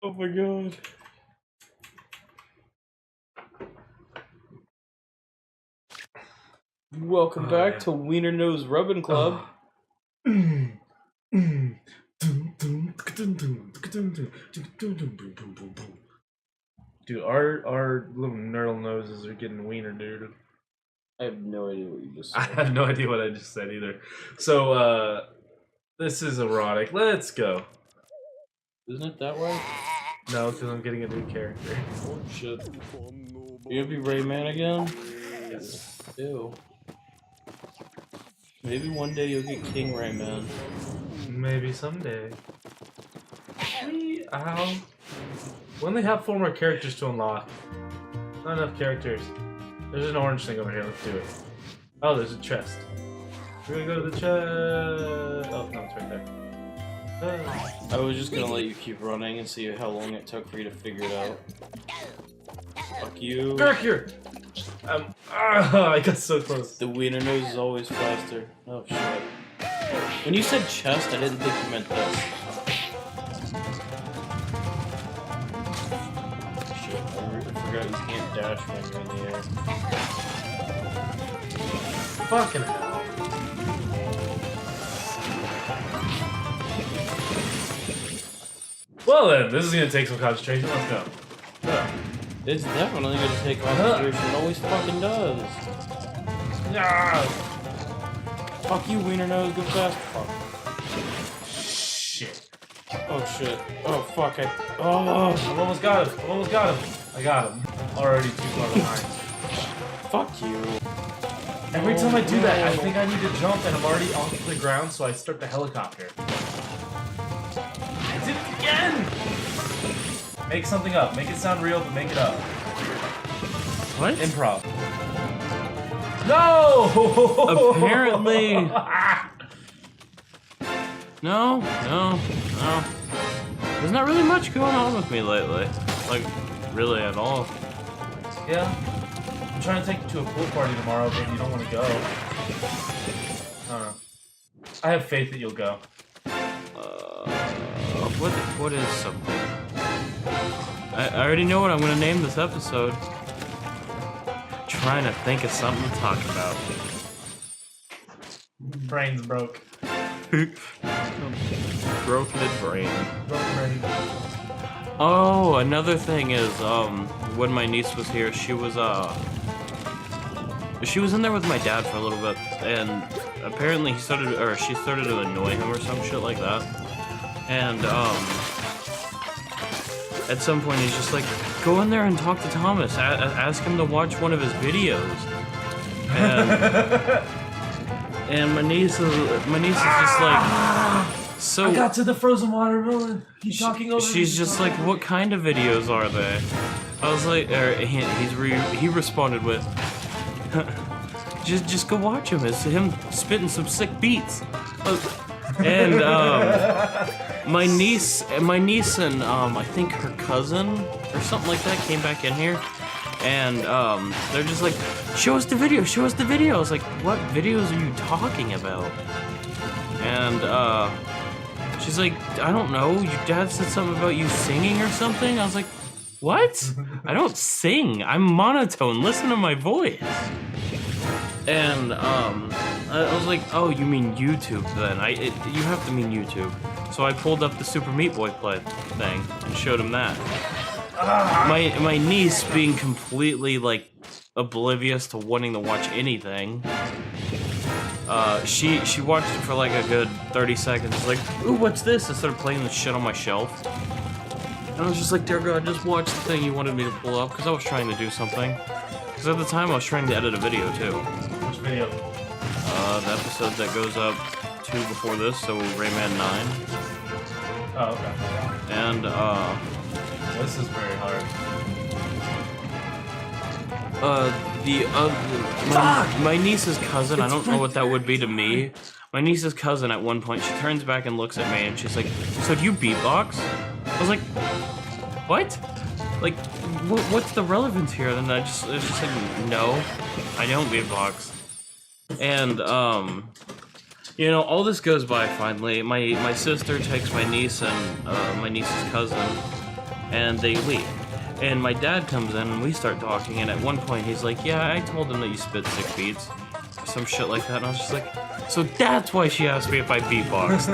Oh my god. Welcome back to Wiener Nose Rubbin' Club. Dude, our little nerdle noses are getting wiener, dude. I have no idea what you just said. I have no idea what I just said either. So, this is erotic. Let's go. Isn't it that way? No, because I'm getting a new character. Oh shit. You gonna be Rayman again? Yes. Ew. Maybe one day you'll get King Rayman. Maybe someday. Ow. We only have 4 more characters to unlock. Not enough characters. There's an orange thing over here. Let's do it. Oh, there's a chest. We're gonna go to the chest. Oh, no, it's right there. I was just gonna let you keep running and see how long it took for you to figure it out. Fuck you. Back here! I got so close. The wiener nose is always faster. Oh shit. When you said chest, I didn't think you meant this. Shit, I forgot you can't dash when you're in the air. Fucking hell. Well then, this is gonna take some concentration. Let's go. It's definitely gonna take concentration. It always fucking does. No. Fuck you, wiener nose. Go fast. Fuck. Shit. Oh shit. Oh fuck. Oh, I've almost got him. I got him. Already too far behind. Fuck you. Every time I do that, I think I need to jump and I'm already off the ground, so I start the helicopter. I did it again! Make something up. Make it sound real, but make it up. What? Improv. No! Apparently. No. There's not really much going on with me lately. Like, really at all. Yeah. I'm trying to take you to a pool party tomorrow, but you don't want to go. I don't know. I have faith that you'll go. What is something? I already know what I'm gonna name this episode. Trying to think of something to talk about. Brain's broke. Broken brain. Broke brain. Oh, another thing is, when my niece was here, she was in there with my dad for a little bit, and apparently she started to annoy him or some shit like that. And, at some point he's just like, go in there and talk to Thomas, ask him to watch one of his videos. And my niece is just like, so... I got to the frozen watermelon. He's talking over me. She's just like, what kind of videos are they? I was like, he responded with, just go watch him. It's him spitting some sick beats. And my niece and I think her cousin or something like that came back in here, and they're just like, show us the video. I was like, what videos are you talking about? And she's like, I don't know, your dad said something about you singing or something. I was like, what? I don't sing. I'm monotone. Listen to my voice. And I was like, oh, you mean YouTube then? You have to mean YouTube. So I pulled up the Super Meat Boy play thing and showed him that. My niece, being completely like oblivious to wanting to watch anything, she watched it for like a good 30 seconds. Like, ooh, what's this? I started playing this shit on my shelf. And I was just like, dear God, just watch the thing you wanted me to pull up, because I was trying to do something. Because at the time I was trying to edit a video too. Which video? The episode that goes up 2 before this, so Rayman 9. Oh, okay. And, this is very hard. My niece's cousin, I don't know what that would be to me. My niece's cousin, at one point, she turns back and looks at me, and she's like, so do you beatbox? I was like, what? Like, what's the relevance here? And I was just like, no, I don't beatbox. And, you know, all this goes by finally. My sister takes my niece and, my niece's cousin and they leave. And my dad comes in and we start talking, and at one point he's like, yeah, I told him that you spit 6 beats. Some shit like that, and I was just like, so that's why she asked me if I beatboxed.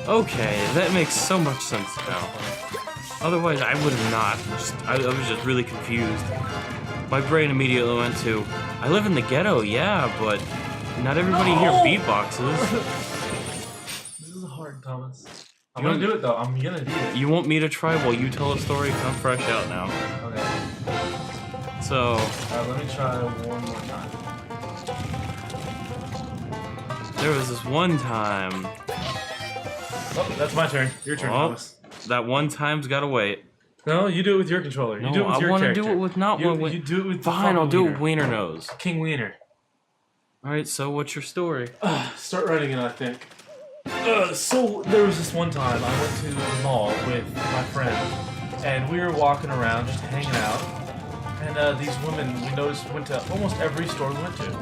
Okay, that makes so much sense now. Otherwise, I would have not. I was just really confused. My brain immediately went to, I live in the ghetto, yeah, but not everybody here beatboxes. This is hard, Thomas. I'm gonna do it though. I'm gonna do it. You want me to try while you tell a story? 'Cause I'm fresh out now. Okay. So, let me try one more time. there was this one time. Oh, that's my turn. Your turn, Thomas. That one time's gotta wait. No, you do it with your controller. You do it with your I want to character. do it with not one. You do it with. Fine, I'll do it with Wiener Nose. King Wiener. All right, so what's your story? Start writing it, I think. So there was this one time I went to the mall with my friend, and we were walking around just hanging out, and these women we noticed went to almost every store we went to.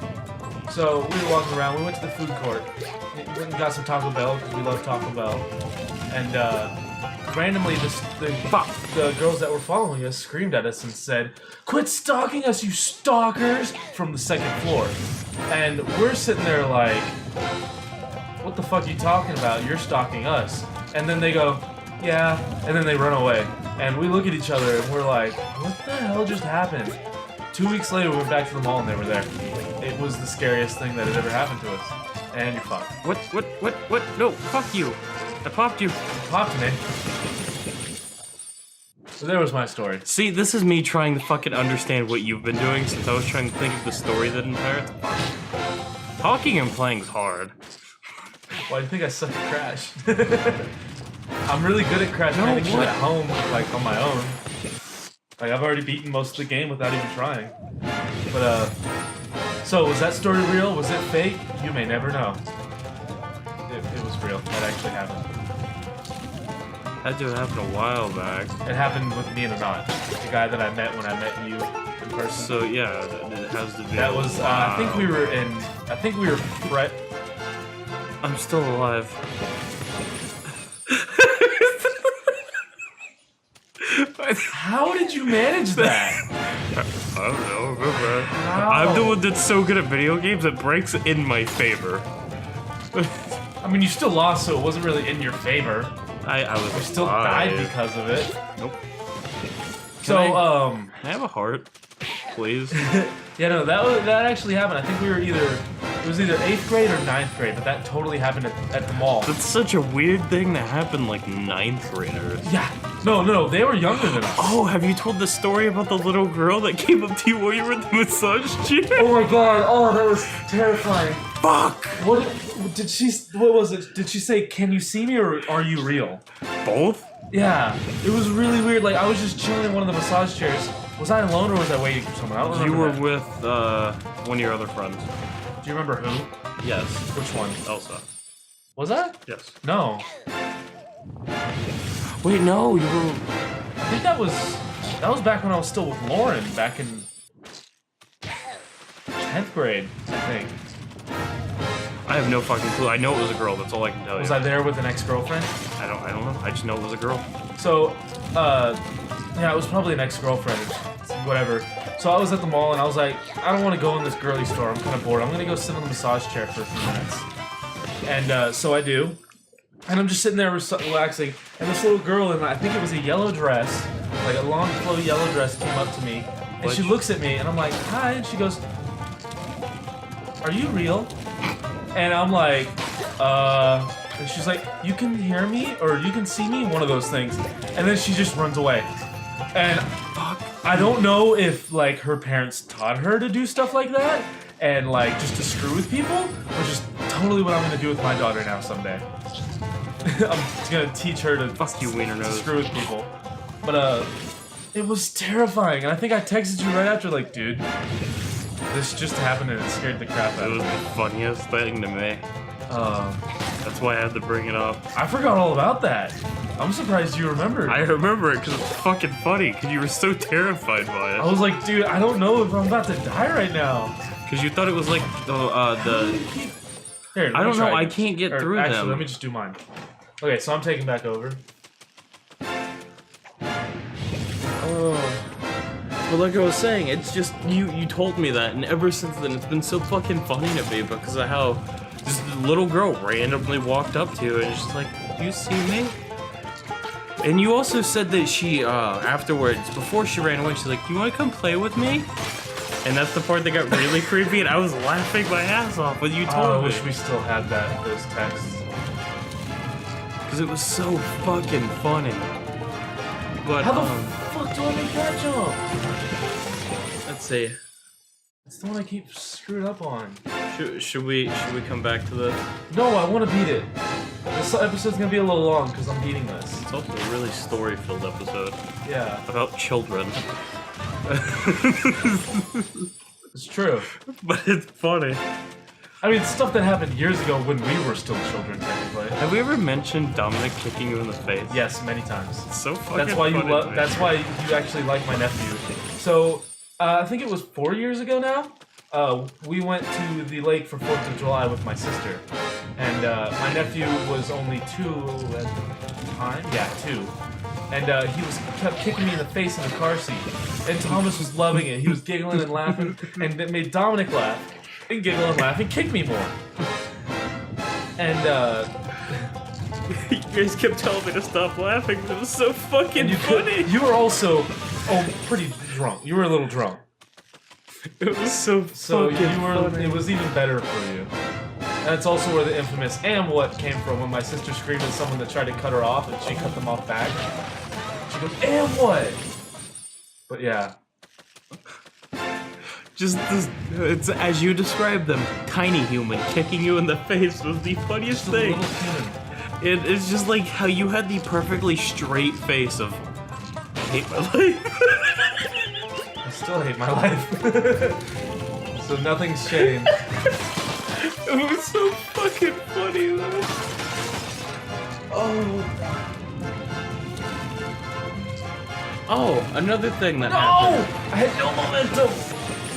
So we were walking around. We went to the food court. We went and got some Taco Bell because we love Taco Bell, and randomly the girls that were following us screamed at us and said, "Quit stalking us, you stalkers!" from the second floor, and we're sitting there like, what the fuck are you talking about? You're stalking us. And then they go, yeah, and then they run away. And we look at each other and we're like, what the hell just happened? 2 weeks later, we went back to the mall and they were there. It was the scariest thing that had ever happened to us. And you're fucked. What? No, fuck you. I popped you. You popped me. So there was my story. See, this is me trying to fucking understand what you've been doing since I was trying to think of the story that entire time. Talking and playing's hard. Why do you think I suck at Crash? I'm really good at Crash Bandicoot at home, like on my own. Like I've already beaten most of the game without even trying. But so was that story real? Was it fake? You may never know. It was real. That actually happened. Had to happen a while back. It happened with me and Anant, the guy that I met when I met you in person. So yeah, it has to be. That was I think we were I'm still alive. How did you manage that? I don't know, remember. I'm the one that's so good at video games that breaks in my favor. I mean, you still lost, so it wasn't really in your favor. I was You still died because of it. Nope. So, Can I have a heart, please? Yeah, no, that actually happened. I think we were it was either 8th grade or 9th grade, but that totally happened at the mall. That's such a weird thing to happen, like 9th graders. Yeah. No, they were younger than us. Oh, have you told the story about the little girl that came up to you while you were in the massage chair? Oh my god, oh, that was terrifying. Fuck! What was it? Did she say, "Can you see me," or "Are you real"? Both? Yeah, it was really weird. Like, I was just chilling in one of the massage chairs. Was I alone or was I waiting for someone? I don't remember. You were that. with, one of your other friends. Do you remember who? Yes. Which one? Elsa. Was that? Yes. No. Wait, no, you were... I think that was back when I was still with Lauren, back in 10th grade, I think. I have no fucking clue. I know it was a girl, that's all I can tell you. Was I there with an ex-girlfriend? I don't know. I just know it was a girl. So, yeah, it was probably an ex-girlfriend, whatever. So I was at the mall and I was like, I don't want to go in this girly store. I'm kind of bored. I'm going to go sit in the massage chair for a few minutes. And so I do. And I'm just sitting there relaxing. And this little girl in, I think it was a yellow dress, like a long, flowy yellow dress, came up to me. And she looks at me and I'm like, hi. And she goes, are you real? And I'm like, and she's like, you can hear me or you can see me? One of those things. And then she just runs away. And I don't know if, like, her parents taught her to do stuff like that and, like, just to screw with people, which is totally what I'm gonna do with my daughter now someday. I'm gonna teach her to Fuck you, Wiener Nose. screw with people. But, it was terrifying. And I think I texted you right after, like, dude, this just happened and it scared the crap out It of was me. the funniest thing to me. That's why I had to bring it up. I forgot all about that. I'm surprised you remembered. I remember it because it's fucking funny, because you were so terrified by I it. was like, dude, I don't know if I'm about to die right now. Because you thought it was like the... Here, let I me don't know, try. I can't get through actually, them. let me just do mine. Okay, so I'm taking back over. But like I was saying, it's just you told me that, and ever since then it's been so fucking funny to me because of how this little girl randomly walked up to you and just like, "You see me?" And you also said that she afterwards, before she ran away, she's like, "You want to come play with me?" And that's the part that got really creepy, and I was laughing my ass off when you told me. I wish we still had those texts. Because it was so fucking funny. But how the fuck do I make that jump? Let's see. It's the one I keep screwed up on. Should we come back to this? No, I want to beat it. This episode's gonna be a little long because I'm beating this. It's also a really story-filled episode. Yeah. About children. It's true. But it's funny. I mean, stuff that happened years ago when we were still children, technically. Have we ever mentioned Dominic kicking you in the face? Yes, many times. It's so fucking That's why funny. That's why you actually like my nephew. So, I think it was 4 years ago now. We went to the lake for 4th of July with my sister, and my nephew was only 2 at the time. Yeah, 2. And he kept kicking me in the face in the car seat. And Thomas was loving it. He was giggling and laughing, and it made Dominic laugh. And giggle and laugh and kick me more. And you guys kept telling me to stop laughing, but it was so fucking funny. You were also pretty drunk. You were a little drunk. It was so fucking funny. It was even better for you. And that's also where the infamous "and what" came from when my sister screamed at someone that tried to cut her off and she cut them off back. She goes, "And what?" But yeah. Just this, it's as you described them, tiny human kicking you in the face was the funniest thing. It's just like how you had the perfectly straight face of, I hate my life. I still hate my life. So nothing's changed. It was so fucking funny though. Oh, another thing that happened. I had no momentum.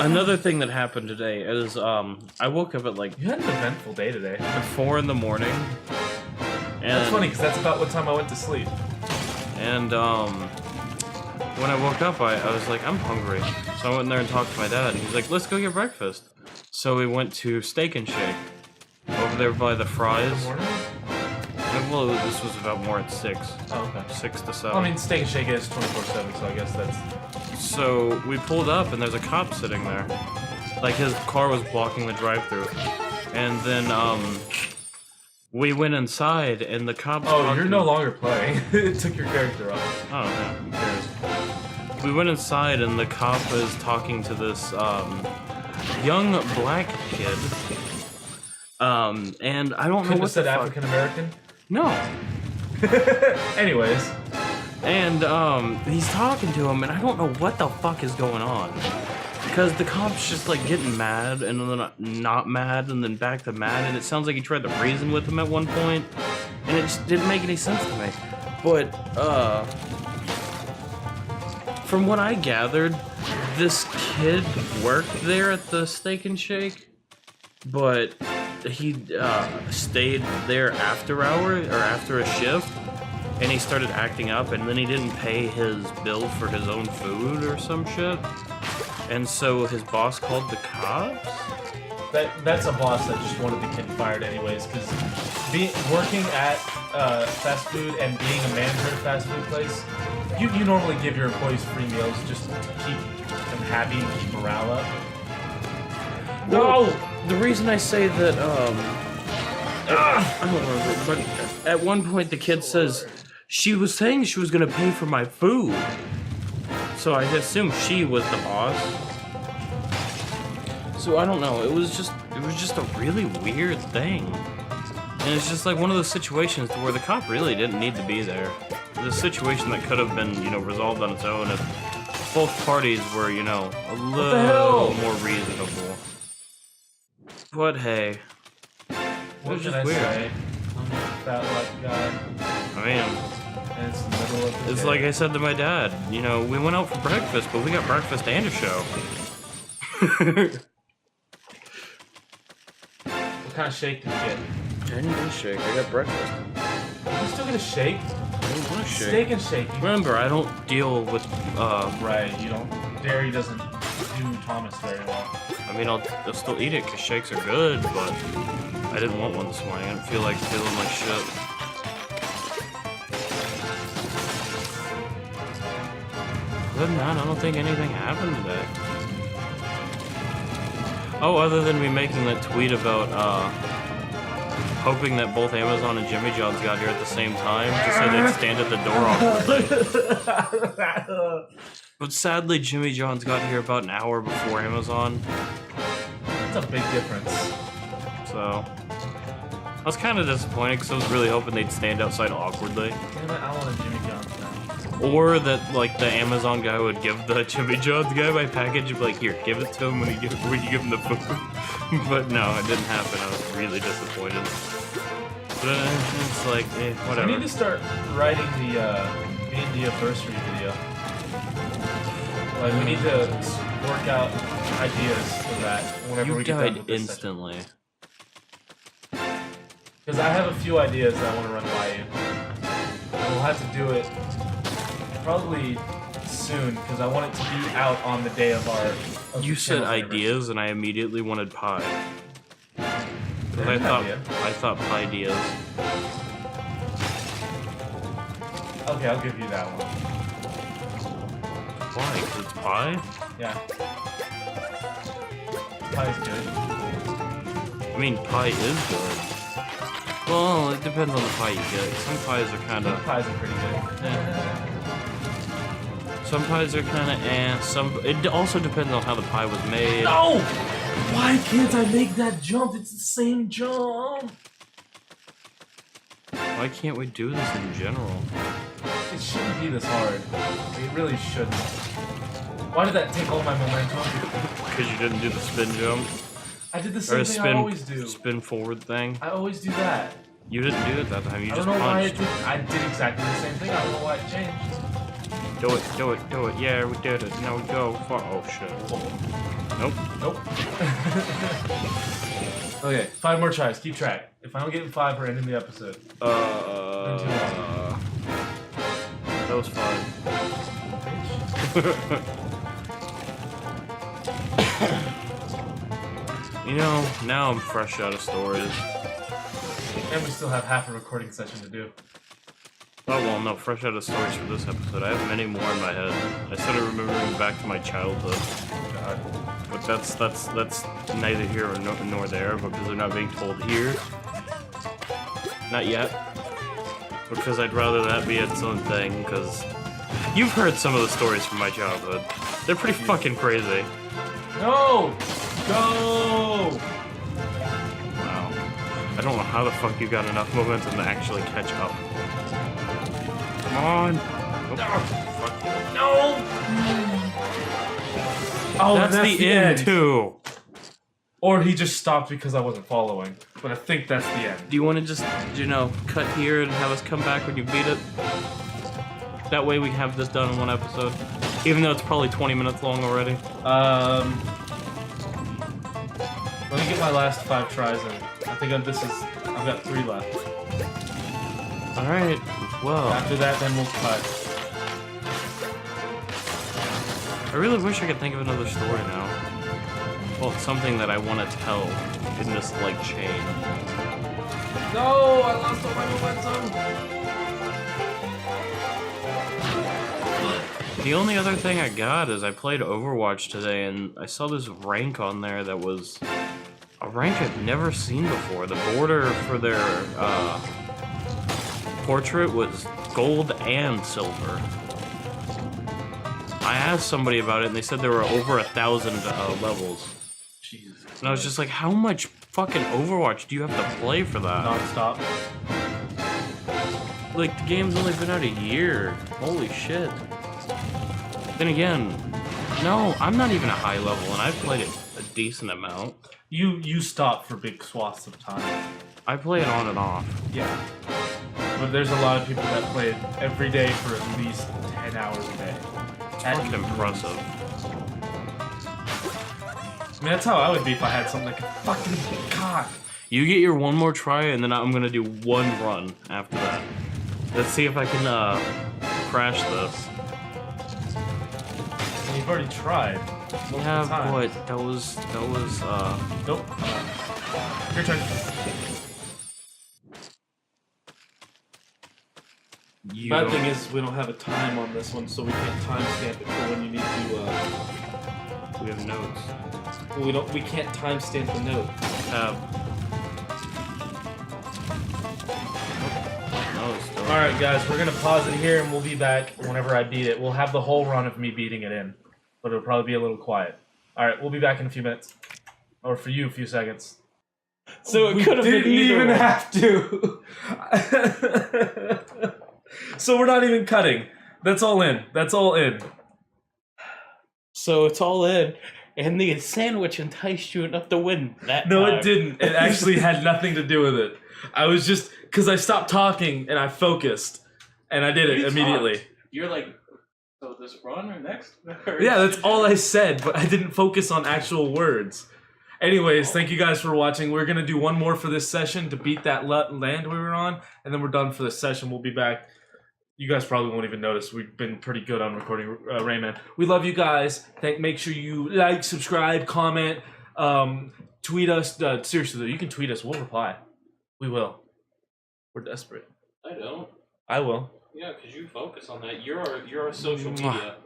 Another thing that happened today is I woke up at like You had an eventful day today. 4 in the morning. And That's funny because that's about what time I went to sleep. And when I woke up, I was like, I'm hungry. So I went in there and talked to my dad, and he's like, let's go get breakfast. So we went to Steak and Shake over there by the Fries. Well, this was about more at 6. Oh, okay. 6 to 7. Well, I mean, Steak and Shake is 24/7, so I guess that's. So we pulled up, and there's a cop sitting there. Like his car was blocking the drive-through, and then we went inside, and the cops. Oh, you're no longer playing. It took your character off. Oh, no, who cares? We went inside, and the cop is talking to this young black kid. And I don't know what said African American. No. Anyways. And he's talking to him, and I don't know what the fuck is going on. Because the cop's just like getting mad, and then not mad, and then back to mad, and it sounds like he tried to reason with him at one point, and it just didn't make any sense to me. But from what I gathered, this kid worked there at the Steak and Shake, but he stayed there after hours or after a shift, and he started acting up, and then he didn't pay his bill for his own food or some shit, and so his boss called the cops. That's a boss that just wanted the kid fired anyways, because working at fast food and being a manager at a fast food place, you normally give your employees free meals just to keep them happy and keep morale up. No! The reason I say that, I don't remember, but at one point the kid says, she was saying she was gonna pay for my food. So I assume she was the boss. So I don't know, it was just a really weird thing. And it's just like one of those situations where the cop really didn't need to be there. The situation that could have been, resolved on its own if both parties were, a little more reasonable. But hey, What can I say? I'm a fat white guy. I mean, And it's the middle of the it's day. like I said to my dad, we went out for breakfast, but we got breakfast and a show. What kind of shake did you get? I didn't get a shake, I got breakfast. You still get a shake? I didn't want a shake. Steak and Shake. Remember, I don't deal with, Right, you don't. dairy doesn't do Thomas very well. I mean, I'll still eat it because shakes are good, but I didn't want one this morning. I didn't feel like feeling like shit. Other than that, I don't think anything happened today. Oh, other than me making that tweet about, hoping that both Amazon and Jimmy John's got here at the same time, just so they'd stand at the door awkwardly. But sadly, Jimmy John's got here about an hour before Amazon. That's a big difference. So, I was kind of disappointed because I was really hoping they'd stand outside awkwardly. Damn it, I want a Jimmy John's now. Or that, like, the Amazon guy would give the Jimmy John's guy my package and be like, here, give it to him when you give him the food. But no, it didn't happen. I was really disappointed. But it's like, whatever. We need to start writing the anniversary video. Like, we need to work out ideas for that whenever we get done with this instantly. Because I have a few ideas that I want to run by you. And we'll have to do it probably soon, because I want it to be out on the day of our... You said ideas, and I immediately wanted pie. I thought pie ideas. Okay, I'll give you that one. Why? 'Cause it's pie? Yeah. Pie's good. I mean, pie is good. Well, it depends on the pie you get. Some pies are kind of... Pies are pretty good. Some pies are kind of it also depends on how the pie was made. No! Why can't I make that jump? It's the same jump! Why can't we do this in general? It shouldn't be this hard. It really shouldn't. Why did that take all my momentum? Because you didn't do the spin jump. I did the same thing I always do. Spin forward thing. I always do that. You didn't do it that time. You just punched. punched. I did exactly the same thing. I don't know why it changed. Do it, do it, do it. Yeah, we did it. Now we go far. Oh shit. Nope. Nope. Okay, 5 more tries. Keep track. If I don't get 5, we're ending the episode. That was fun. You know, now I'm fresh out of stories. And we still have half a recording session to do. Oh, well, no, fresh out of stories for this episode. I have many more in my head. I started remembering back to my childhood. God. But that's neither here nor there, because they're not being told here. Not yet. Because I'd rather that be its own thing, because you've heard some of the stories from my childhood. They're pretty fucking crazy. No! Go! Wow. I don't know how the fuck you got enough momentum to actually catch up. Come on! Nope. Fuck you. No! Oh, that's the end, too! Or he just stopped because I wasn't following. But I think that's the end. Do you want to just, you know, cut here and have us come back when you beat it? That way we can have this done in one episode. Even though it's probably 20 minutes long already. Let me get my last 5 tries in. I think I've got 3 left. Alright, well. After that, then we'll cut. I really wish I could think of another story now. Well, it's something that I want to tell in this, like, chain. No! I lost all my momentum! The only other thing I got is I played Overwatch today, and I saw this rank on there that was a rank I've never seen before. The border for their portrait was gold and silver. I asked somebody about it, and they said there were over 1,000 levels. Jesus. And I was just like, how much fucking Overwatch do you have to play for that? Non-stop. Like, the game's only been out a year. Holy shit. Then again, no, I'm not even a high level, and I've played it a decent amount. You stop for big swaths of time. I play it on and off. Yeah. But there's a lot of people that play it every day for at least 10 hours a day. That's fucking impressive. I mean, that's how I would be if I had something like a fucking cock. You get your one more try, and then I'm gonna do one run after that. Let's see if I can, crash this. We've already tried. Yeah, times. but that was Nope. Your turn. you Bad don't- thing is we don't have a time on this one, so we can't timestamp it for when you need to. we have notes. We can't timestamp the note. Notes. All right, guys, we're gonna pause it here, and we'll be back whenever I beat it. We'll have the whole run of me beating it in, but it'll probably be a little quiet. All right, we'll be back in a few minutes, or for you, a few seconds. So We didn't even have to. So we're not even cutting. That's all in. That's all in. So it's all in, and the sandwich enticed you enough to win that No, time. it didn't. It actually had nothing to do with it. I was just because I stopped talking and I focused, and I did it You immediately. talked. You're like, so this run or next? Or Yeah, that's all I said, but I didn't focus on actual words. Anyways, thank you guys for watching. We're gonna do one more for this session to beat that land we were on, and then we're done for this session. We'll be back. You guys probably won't even notice. We've been pretty good on recording Rayman. We love you guys. Make sure you like, subscribe, comment, tweet us. Seriously though, you can tweet us. We'll reply. We will. We're desperate. I don't. I will. Yeah, because you focus on that. You're our social media.